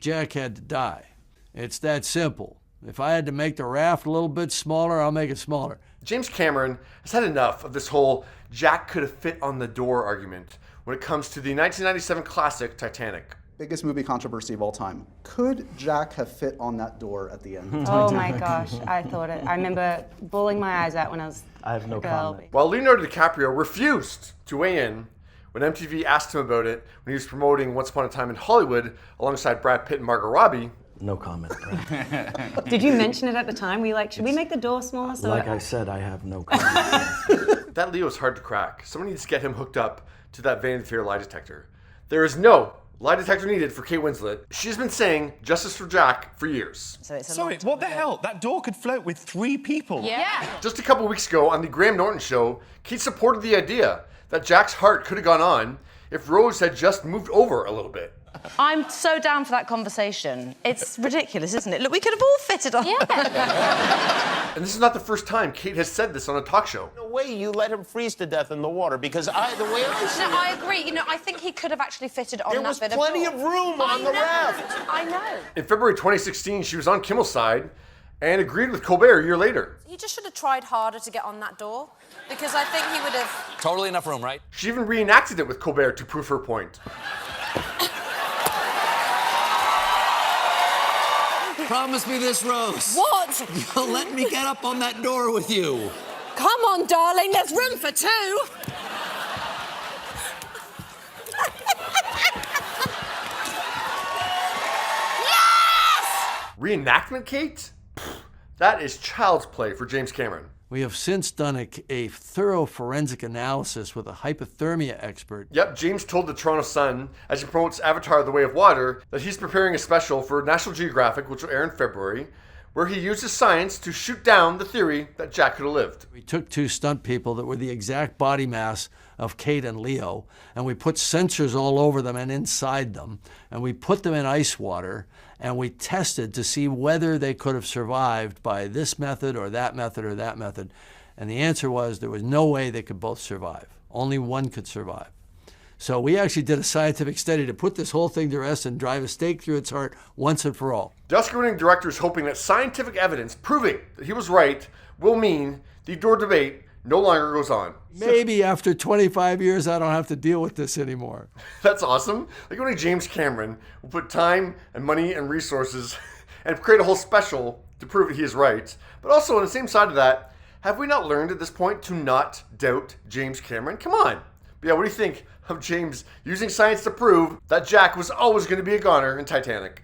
Jack had to die. It's that simple. If I had to make the raft a little bit smaller, I'll make it smaller. James Cameron has had enough of this whole Jack could have fit on the door argument when it comes to the 1997 classic Titanic. Biggest movie controversy of all time. Could Jack have fit on that door at the end? Oh my gosh, I thought it. I remember bawling my eyes out when I was I have no a girl. comment. While Leonardo DiCaprio refused to weigh in when MTV asked him about it when he was promoting Once Upon a Time in Hollywood alongside Brad Pitt and Margot Robbie. No comment. Did you mention it at the time? Were you like, should we make the door smaller? So Like I said, I have no comment. That Leo is hard to crack. Someone needs to get him hooked up to that Vanity Fair lie detector. There is no lie detector needed for Kate Winslet. She's been saying justice for Jack for years. So it's a Sorry, lot what the to- hell? That door could float with 3 people. Yeah. Just a couple weeks ago on the Graham Norton show, Kate supported the idea that Jack's heart could have gone on if Rose had just moved over a little bit. I'm so down for that conversation. It's ridiculous, isn't it? Look, we could have all fitted on. Yeah. And this is not the first time Kate has said this on a talk show. No way you let him freeze to death in the water, because the way I see No, it, I agree. You know, I think he could have actually fitted on there that was bit plenty of of door. room on the raft. I know. In February 2016, she was on Kimmel's side and agreed with Colbert a year later. He just should have tried harder to get on that door, because I think he would have... Totally enough room, right? She even reenacted it with Colbert to prove her point. Promise me this, Rose. What? You'll let me get up on that door with you. Come on, darling, there's room for 2. Reenactment, Kate? Pfft, that is child's play for James Cameron. We have since done a thorough forensic analysis with a hypothermia expert. Yep, James told the Toronto Sun, as he promotes Avatar: The Way of Water, that he's preparing a special for National Geographic, which will air in February, where he uses science to shoot down the theory that Jack could have lived. We took 2 stunt people that were the exact body mass of Kate and Leo, and we put sensors all over them and inside them, and we put them in ice water, and we tested to see whether they could have survived by this method or that method or that method. And the answer was there was no way they could both survive. Only one could survive. So we actually did a scientific study to put this whole thing to rest and drive a stake through its heart once and for all. The Oscar-winning director is hoping that scientific evidence proving that he was right will mean the door debate no longer goes on. Maybe after 25 years, I don't have to deal with this anymore. That's awesome. Like only James Cameron will put time and money and resources and create a whole special to prove that he is right. But also on the same side of that, have we not learned at this point to not doubt James Cameron? Come on. But yeah, what do you think of James using science to prove that Jack was always going to be a goner in Titanic?